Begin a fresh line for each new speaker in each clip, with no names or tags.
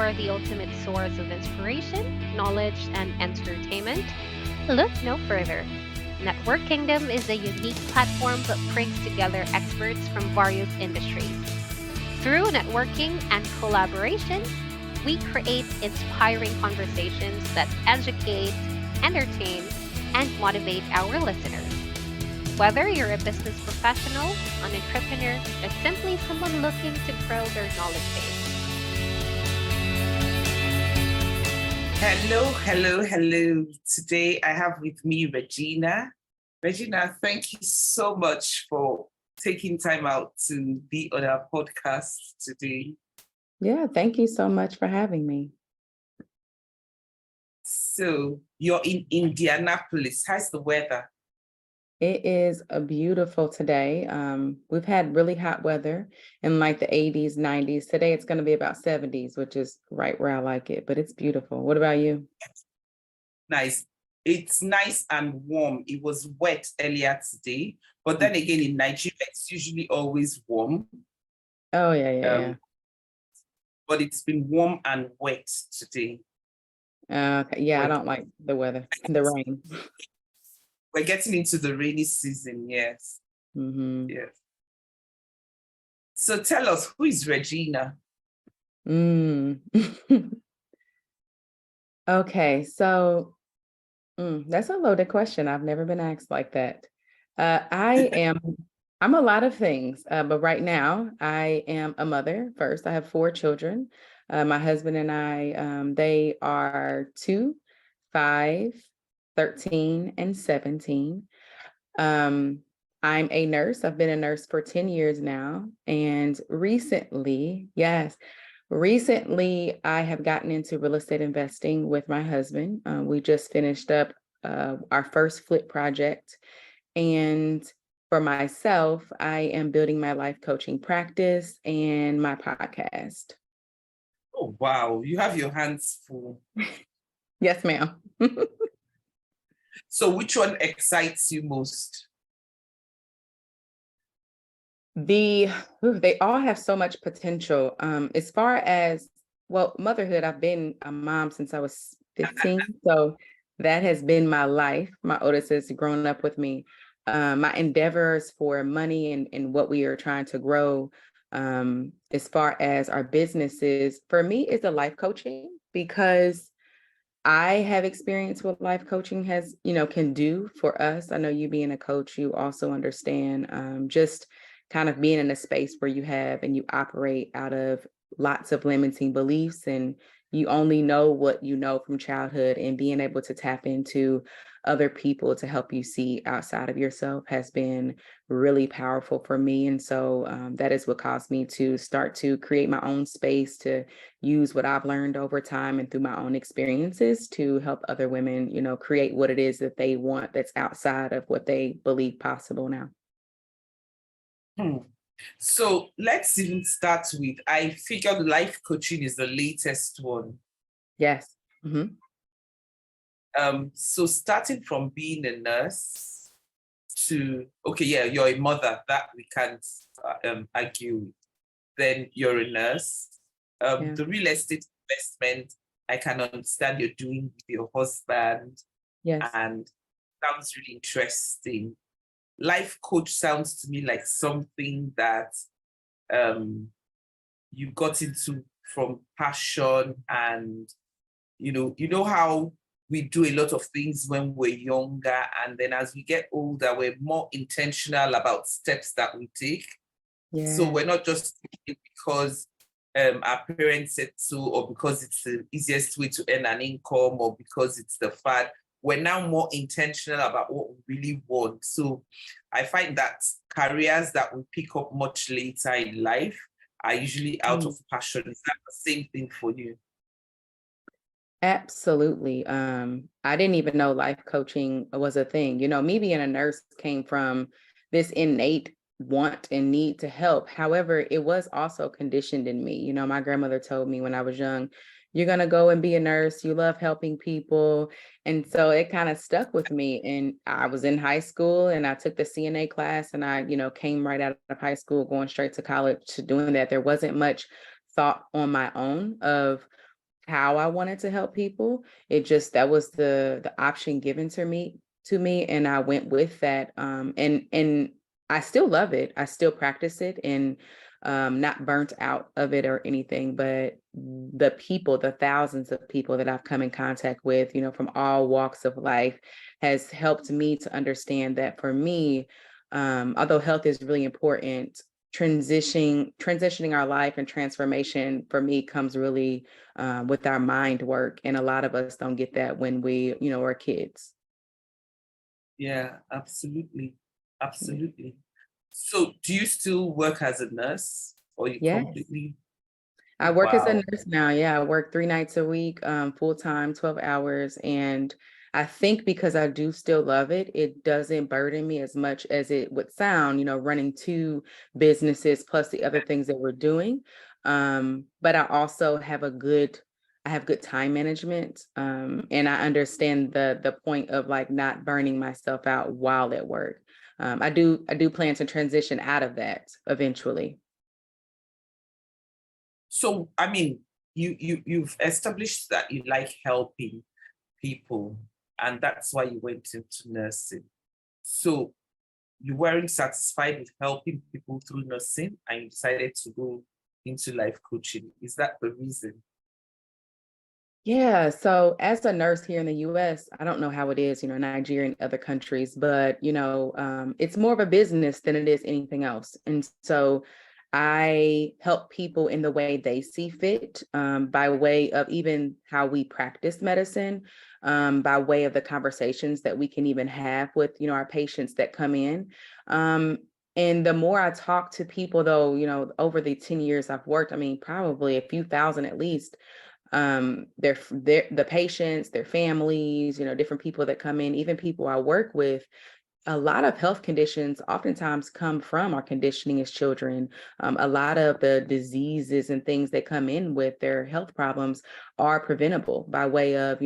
for the ultimate source of inspiration, knowledge, and entertainment, look no further. Network Kingdom is a unique platform that brings together experts from various industries. Through networking and collaboration, we create inspiring conversations that educate, entertain, and motivate our listeners. Whether you're a business professional, an entrepreneur, or simply someone looking to grow their knowledge base.
Hello. Today I have with me Regina. Regina, thank you so much for taking time out to be on our podcast today.
Yeah, thank you so much for having me.
So you're in Indianapolis. How's the weather?
It is a beautiful today. We've had really hot weather in like the 80s, 90s. Today it's going to be about 70s, which is right where I like it, but it's beautiful. What about you?
Nice. It's nice and warm. It was wet earlier today, but then again in Nigeria, it's usually always warm.
Oh, yeah.
But it's been warm and wet today.
Okay. Yeah, I don't like the weather, the rain.
We're getting into the rainy season, yes.
Mm-hmm.
Yes. So tell us, who is Regina?
Okay, so that's a loaded question. I've never been asked like that. I'm a lot of things, but right now I am a mother first. I have 4 children. My husband and I, they are 2, 5, 13, and 17. I'm a nurse. I've been a nurse for 10 years now. And recently, I have gotten into real estate investing with my husband. We just finished up our first flip project. And for myself, I am building my life coaching practice and my podcast.
Oh, wow. You have your hands full.
Yes, ma'am.
So which one excites you most?
They all have so much potential. As far as, motherhood, I've been a mom since I was 15. So that has been my life. My oldest has grown up with me. My endeavors for money and what we are trying to grow, as far as our businesses, for me, is the life coaching, because I have experience what life coaching can do for us. I know you being a coach, you also understand just kind of being in a space where you have and you operate out of lots of limiting beliefs, and you only know what you know from childhood, and being able to tap into other people to help you see outside of yourself has been really powerful for me. And so that is what caused me to start to create my own space, to use what I've learned over time and through my own experiences to help other women, create what it is that they want that's outside of what they believe possible now.
So let's even start with, I figured life coaching is the latest one.
Yes. Mm-hmm.
So starting from being a nurse to, you're a mother, that we can't argue with. Then you're a nurse. The real estate investment, I can understand you're doing with your husband.
Yes.
And sounds really interesting. Life coach sounds to me like something that you got into from passion, and you know how we do a lot of things when we're younger, and then as we get older, we're more intentional about steps that we take.
Yeah.
So we're not just doing it because our parents said so, or because it's the easiest way to earn an income, or because it's the fad. We're now more intentional about what we really want. So I find that careers that we pick up much later in life are usually out of passion. Is that the same thing for you?
Absolutely. I didn't even know life coaching was a thing. Me being a nurse came from this innate want and need to help. However, it was also conditioned in me. My grandmother told me when I was young, you're going to go and be a nurse. You love helping people. And so it kind of stuck with me. And I was in high school and I took the CNA class, and I, came right out of high school, going straight to college to doing that. There wasn't much thought on my own of how I wanted to help people. That was the option given to me, and I went with that. And I still love it. I still practice it, and not burnt out of it or anything. But the thousands of people that I've come in contact with, from all walks of life, has helped me to understand that for me, although health is really important, transitioning our life and transformation for me comes really with our mind work, and a lot of us don't get that when we are kids.
Yeah, absolutely.
Yeah.
Absolutely. So do you still work as a nurse, or you
Yes,
completely?
I work as a
Wow.
nurse now. Yeah, I work 3 nights a week, full time, 12 hours. And I think because I do still love it, it doesn't burden me as much as it would sound, running two businesses plus the other things that we're doing. But I have good time management. And I understand the point of like not burning myself out while at work. I do plan to transition out of that eventually.
So I mean, you've established that you like helping people, and that's why you went into nursing. So you weren't satisfied with helping people through nursing, and you decided to go into life coaching. Is that the reason?
Yeah, so as a nurse here in the US, I don't know how it is, Nigeria and other countries, but it's more of a business than it is anything else. And so I help people in the way they see fit, by way of even how we practice medicine, by way of the conversations that we can even have with, our patients that come in. Um, and the more I talk to people, though, over the 10 years I've worked, I mean, probably a few thousand at least, the patients, their families, different people that come in, even people I work with, a lot of health conditions oftentimes come from our conditioning as children. A lot of the diseases and things that come in with their health problems are preventable by way of,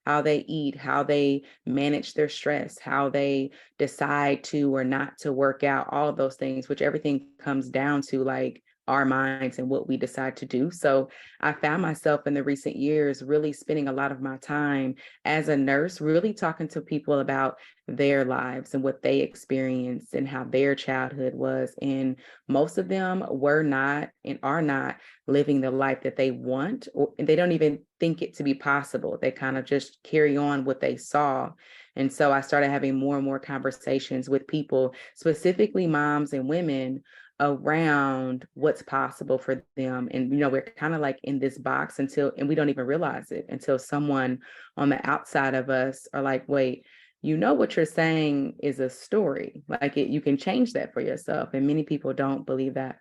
how they eat, how they manage their stress, how they decide to or not to work out, all of those things, which everything comes down to like our minds and what we decide to do. So I found myself in the recent years really spending a lot of my time as a nurse, really talking to people about their lives and what they experienced and how their childhood was. And most of them were not and are not living the life that they want, or they don't even think it to be possible. They kind of just carry on what they saw. And so I started having more and more conversations with people, specifically moms and women, around what's possible for them. And we're kind of like in this box and we don't even realize it until someone on the outside of us are like, wait, what you're saying is a story. Like you can change that for yourself. And many people don't believe that.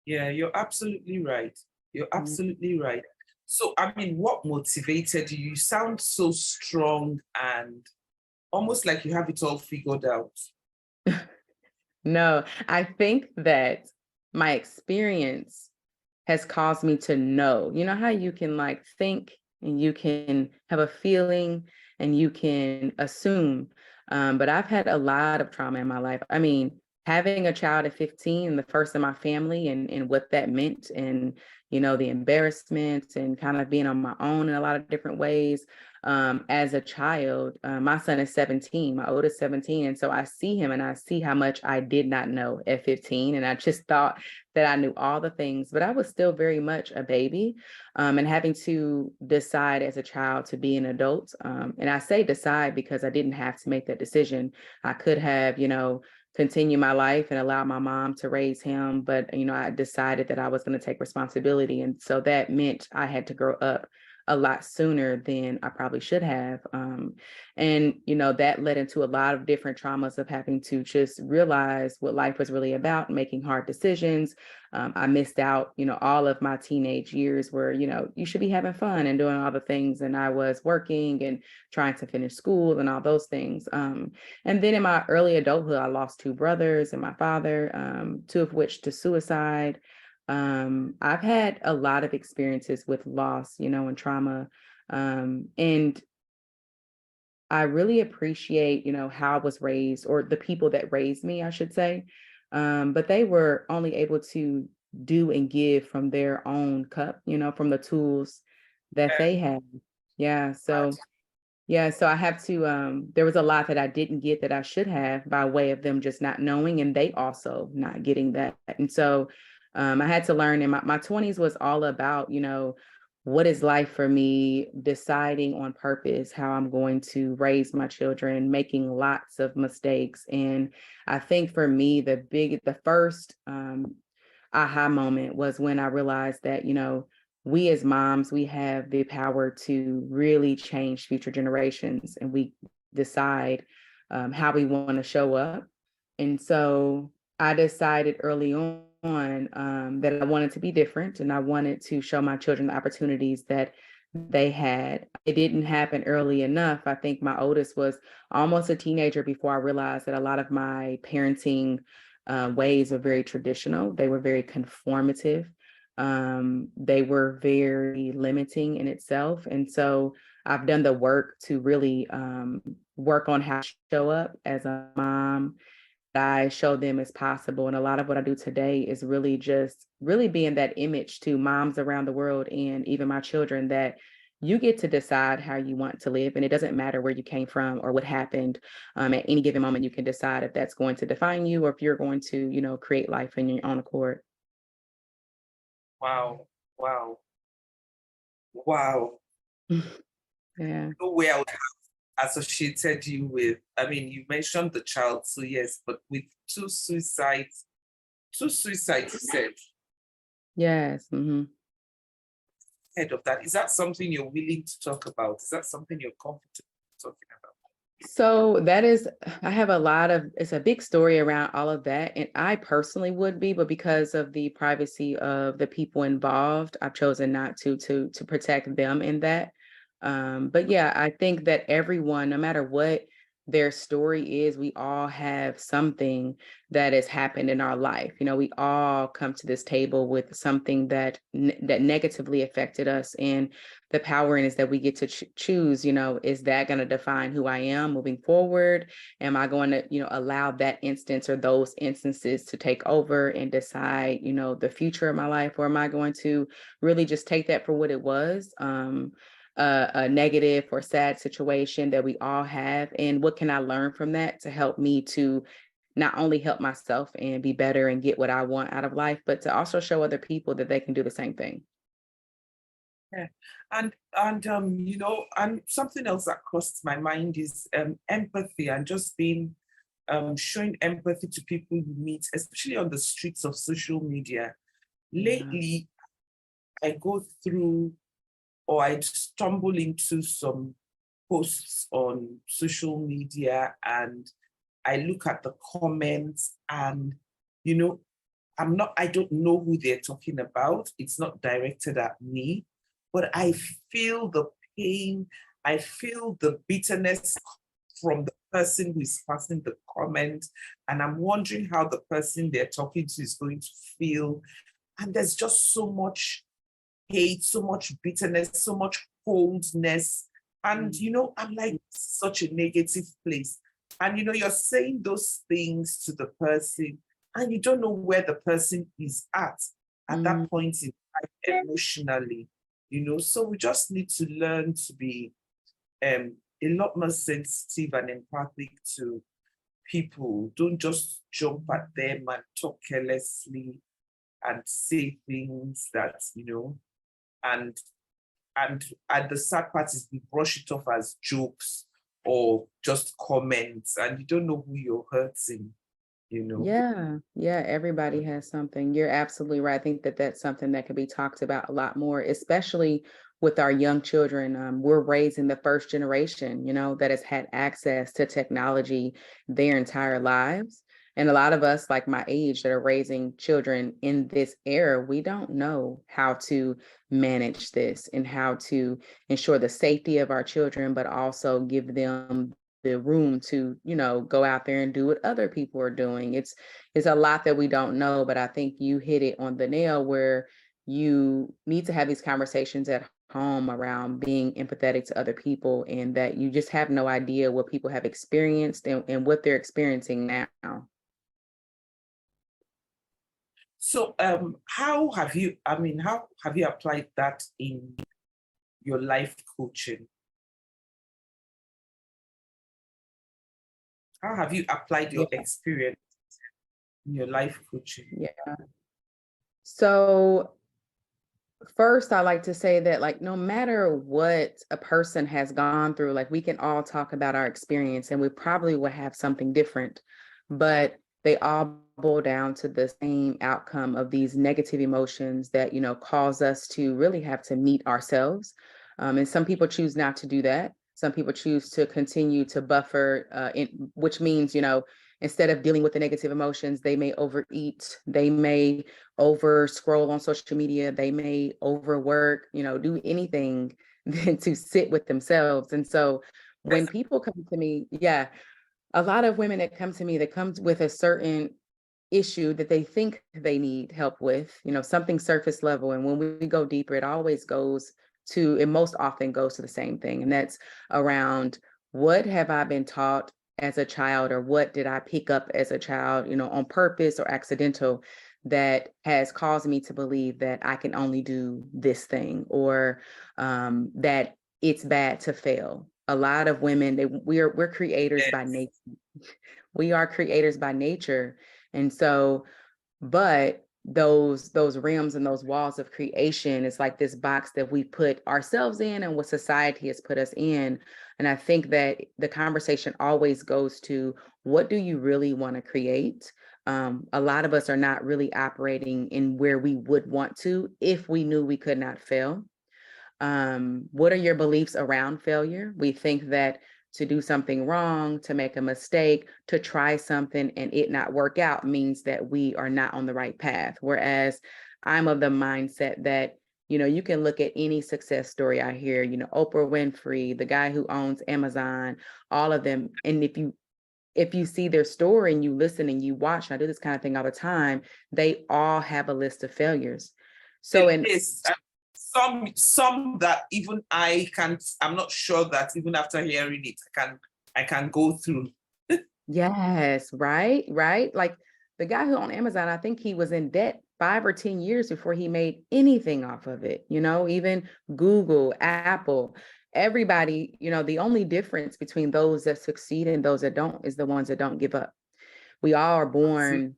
Yeah, you're absolutely right. You're absolutely right. So, I mean, what motivated you? You sound so strong and almost like you have it all figured out.
No, I think that my experience has caused me to know, how you can like think and you can have a feeling and you can assume. But I've had a lot of trauma in my life. I mean, having a child at 15 and the first in my family and what that meant, and, the embarrassment and kind of being on my own in a lot of different ways. As a child, my son is 17, my oldest 17. And so I see him and I see how much I did not know at 15. And I just thought that I knew all the things, but I was still very much a baby, and having to decide as a child to be an adult. And I say decide because I didn't have to make that decision. I could have, continue my life and allow my mom to raise him, but I decided that I was going to take responsibility, and so that meant I had to grow up a lot sooner than I probably should have. And that led into a lot of different traumas of having to just realize what life was really about, making hard decisions. I missed out, all of my teenage years where, you should be having fun and doing all the things. And I was working and trying to finish school and all those things. And then in my early adulthood, I lost two brothers and my father, two of which to suicide. I've had a lot of experiences with loss, and trauma. And I really appreciate, how I was raised, or the people that raised me, I should say. But they were only able to do and give from their own cup, from the tools that they have. Yeah. So I have to, there was a lot that I didn't get that I should have by way of them just not knowing, and they also not getting that. And so I had to learn, and my 20s was all about, what is life for me, deciding on purpose how I'm going to raise my children, making lots of mistakes. And I think for me, the first aha moment was when I realized that, we as moms, we have the power to really change future generations, and we decide how we want to show up. And so I decided early on that I wanted to be different, and I wanted to show my children the opportunities that they had. It didn't happen early enough. I think my oldest was almost a teenager before I realized that a lot of my parenting ways were very traditional. They were very conformative. They were very limiting in itself. And so I've done the work to really work on how to show up as a mom. I show them as possible. And a lot of what I do today is really just really being that image to moms around the world and even my children, that you get to decide how you want to live. And it doesn't matter where you came from or what happened. At any given moment, you can decide if that's going to define you or if you're going to, create life in your own accord.
Wow. Wow. Wow.
Yeah.
No way I would have associated you with, I mean, you mentioned the child, so yes, but with two suicides, you said,
Yes. Mm-hmm.
head of that. Is that something you're willing to talk about? Is that something you're comfortable talking about?
So I have it's a big story around all of that. And I personally would be, but because of the privacy of the people involved, I've chosen not to protect them in that. But yeah, I think that everyone, no matter what their story is, we all have something that has happened in our life. We all come to this table with something that negatively affected us, and the power in is that we get to choose. Is that going to define who I am moving forward? Am I going to allow that instance or those instances to take over and decide the future of my life, or am I going to really just take that for what it was? A negative or sad situation that we all have, and what can I learn from that to help me to not only help myself and be better and get what I want out of life, but to also show other people that they can do the same thing.
Yeah. And and something else that crossed my mind is empathy, and just being showing empathy to people you meet, especially on the streets of social media. Lately, I go through, or I stumble into some posts on social media, and I look at the comments, and I don't know who they're talking about. It's not directed at me, but I feel the pain. I feel the bitterness from the person who is passing the comment. And I'm wondering how the person they're talking to is going to feel. And there's just so much hate, so much bitterness, so much coldness. And, I'm like, such a negative place. And, you're saying those things to the person, and you don't know where the person is at that point in time emotionally, So we just need to learn to be a lot more sensitive and empathic to people. Don't just jump at them and talk carelessly and say things that, and the sad part is we brush it off as jokes or just comments, and you don't know who you're hurting.
Yeah, everybody has something. You're absolutely right. I think that that's something that can be talked about a lot more, especially with our young children. We're raising the first generation, that has had access to technology their entire lives. And a lot of us, like my age, that are raising children in this era, we don't know how to manage this and how to ensure the safety of our children, but also give them the room to go out there and do what other people are doing. It's a lot that we don't know, but I think you hit it on the nail, where you need to have these conversations at home around being empathetic to other people, and that you just have no idea what people have experienced and what they're experiencing now.
So how have you applied that in your life coaching? How have you applied your experience in your life coaching?
Yeah. So first, I like to say that, like, no matter what a person has gone through, like, we can all talk about our experience and we probably will have something different, but they all boil down to the same outcome of these negative emotions that, cause us to really have to meet ourselves. And some people choose not to do that. Some people choose to continue to buffer, which means, instead of dealing with the negative emotions, they may overeat, they may over scroll on social media, they may overwork, do anything than to sit with themselves. And so when people come to me, a lot of women that come to me, that comes with a certain issue that they think they need help with, something surface level. And when we go deeper, it most often goes to the same thing. And that's around, what have I been taught as a child, or what did I pick up as a child, on purpose or accidental, that has caused me to believe that I can only do this thing, or that it's bad to fail. A lot of women, we're creators by nature. We are creators by nature. And so, but those realms and those walls of creation, it's like this box that we put ourselves in and what society has put us in. And I think that the conversation always goes to, what do you really want to create? A lot of us are not really operating in where we would want to if we knew we could not fail. What are your beliefs around failure? We think that to do something wrong, to make a mistake, to try something and it not work out means that we are not on the right path. Whereas I'm of the mindset that, you can look at any success story I hear, Oprah Winfrey, the guy who owns Amazon, all of them. And if you see their story and you listen and you watch, and I do this kind of thing all the time, they all have a list of failures. So
it is some that even I'm not sure that even after hearing it, I can go through.
Yes, right. Like the guy who owned Amazon, I think he was in debt 5 or 10 years before he made anything off of it. Even Google, Apple, everybody, the only difference between those that succeed and those that don't is the ones that don't give up. We all are born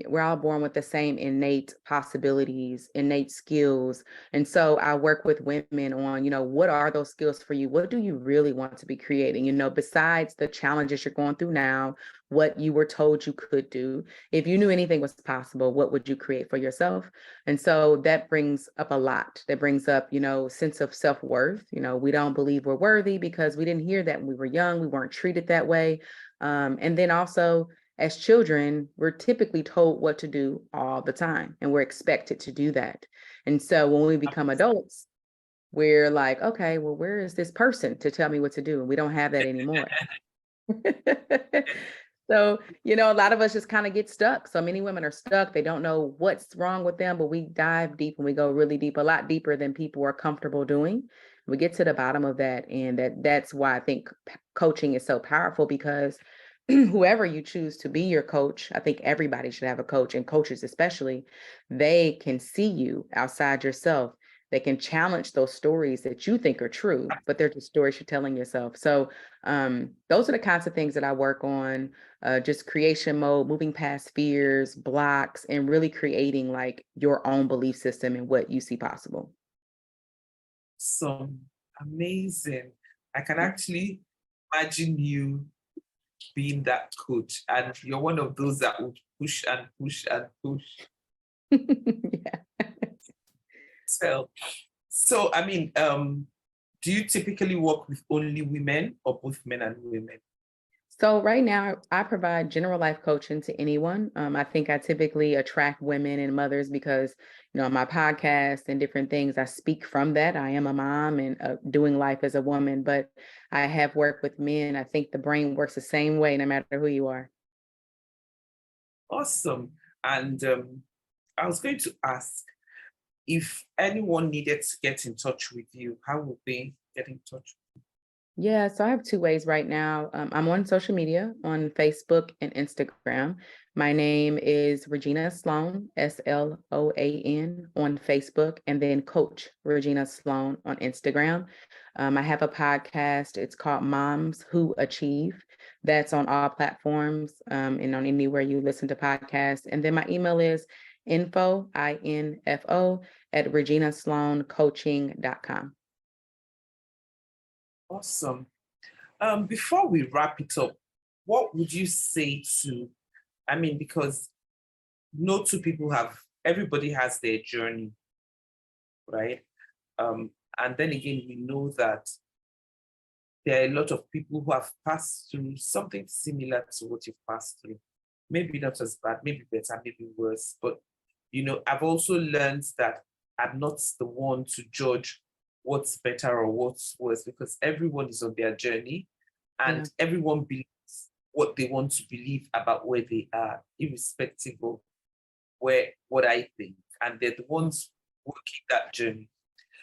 We're all born with the same innate possibilities, innate skills. And so I work with women on, what are those skills for you? What do you really want to be creating? Besides the challenges you're going through now, what you were told you could do. If you knew anything was possible, what would you create for yourself? And so that brings up a lot. That brings up, sense of self-worth. We don't believe we're worthy because we didn't hear that when we were young. We weren't treated that way. And then also, as children, we're typically told what to do all the time, and we're expected to do that. And so when we become adults, we're like, okay, well, where is this person to tell me what to do? And we don't have that anymore. So, a lot of us just kind of get stuck. So many women are stuck. They don't know what's wrong with them, but we dive deep and we go really deep, a lot deeper than people are comfortable doing. We get to the bottom of that. And that's why I think coaching is so powerful, because whoever you choose to be your coach, I think everybody should have a coach, and coaches especially, they can see you outside yourself. They can challenge those stories that you think are true, but they're just stories you're telling yourself. So those are the kinds of things that I work on, just creation mode, moving past fears, blocks, and really creating like your own belief system and what you see possible.
So amazing. I can actually imagine you being that coach, and you're one of those that would push and push and push.
Yeah.
So I mean, do you typically work with only women or both men and women?
So right now, I provide general life coaching to anyone. I think I typically attract women and mothers because, on my podcast and different things, I speak from that. I am a mom and doing life as a woman, but I have worked with men. I think the brain works the same way, no matter who you are.
Awesome. And I was going to ask, if anyone needed to get in touch with you, how would they get in touch?
Yeah, so I have two ways right now. I'm on social media on Facebook and Instagram. My name is Regina Sloan, Sloan on Facebook, and then Coach Regina Sloan on Instagram. I have a podcast. It's called Moms Who Achieve. That's on all platforms and on anywhere you listen to podcasts. And then my email is info at reginasloancoaching.com.
Awesome. Before we wrap it up, what would you say to, because no two people everybody has their journey, right? And then again, we know that there are a lot of people who have passed through something similar to what you've passed through. Maybe not as bad, maybe better, maybe worse. But, I've also learned that I'm not the one to judge what's better or what's worse, because everyone is on their journey and everyone believes what they want to believe about where they are, irrespective of what I think. And they're the ones working that journey.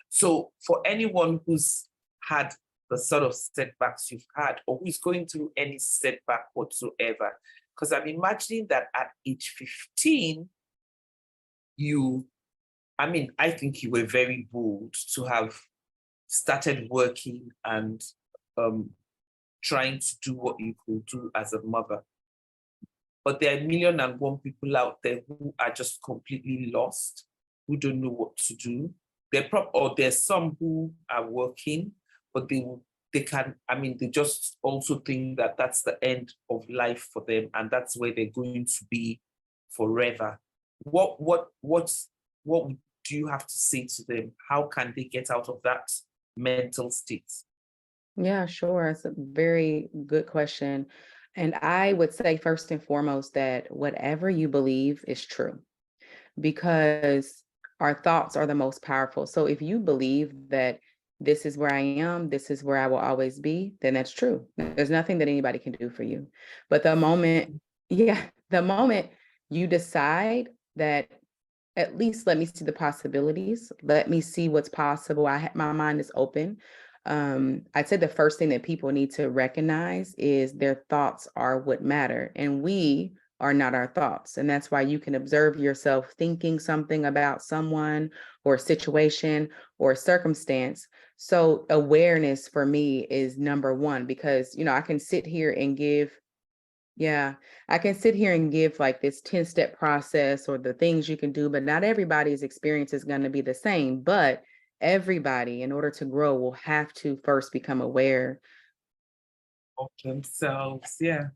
So for anyone who's had the sort of setbacks you've had, or who's going through any setback whatsoever, because I'm imagining that at age 15, I think you were very bold to have started working and trying to do what you could do as a mother. But there are 1,000,001 people out there who are just completely lost, who don't know what to do. There's some who are working, but they just also think that that's the end of life for them, and that's where they're going to be forever. What do you have to say to them? How can they get out of that mental state?
Yeah, sure. It's a very good question. And I would say first and foremost that whatever you believe is true, because our thoughts are the most powerful. So if you believe that this is where I am, this is where I will always be, then that's true. There's nothing that anybody can do for you. But the moment you decide that at least let me see the possibilities, let me see what's possible, my mind is open. I'd say the first thing that people need to recognize is their thoughts are what matter, and we are not our thoughts. And that's why you can observe yourself thinking something about someone or a situation or a circumstance. So awareness for me is number one, because, I can sit here and give like this 10-step process or the things you can do, but not everybody's experience is going to be the same. But everybody, in order to grow, will have to first become aware
of themselves. Yeah.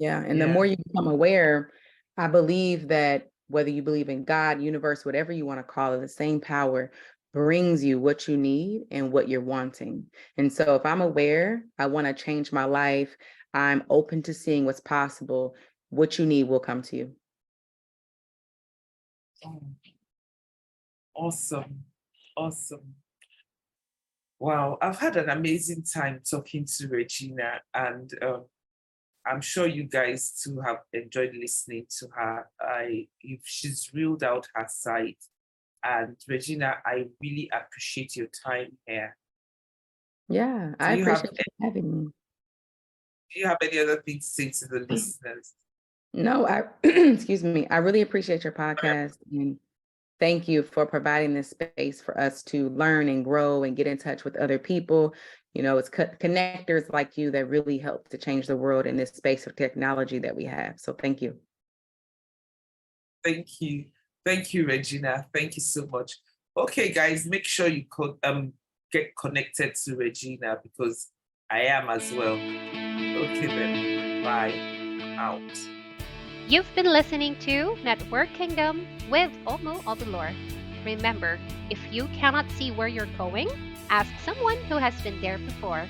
And the more you become aware, I believe that whether you believe in God, universe, whatever you want to call it, the same power brings you what you need and what you're wanting. And so if I'm aware, I want to change my life, I'm open to seeing what's possible, what you need will come to you.
Awesome. Wow, I've had an amazing time talking to Regina, and I'm sure you guys too have enjoyed listening to her. She's reeled out her side. And Regina, I really appreciate your time here.
Yeah, I appreciate you having me.
Do you have any other things to say to the listeners?
No, excuse me. I really appreciate your podcast, and thank you for providing this space for us to learn and grow and get in touch with other people. It's connectors like you that really help to change the world in this space of technology that we have. So thank you.
Thank you. Thank you, Regina. Thank you so much. Okay, guys, make sure you get connected to Regina, because I am as well. Okay, then. Bye. Out.
You've been listening to Network Kingdom with Omo Obulor. Remember, if you cannot see where you're going, ask someone who has been there before.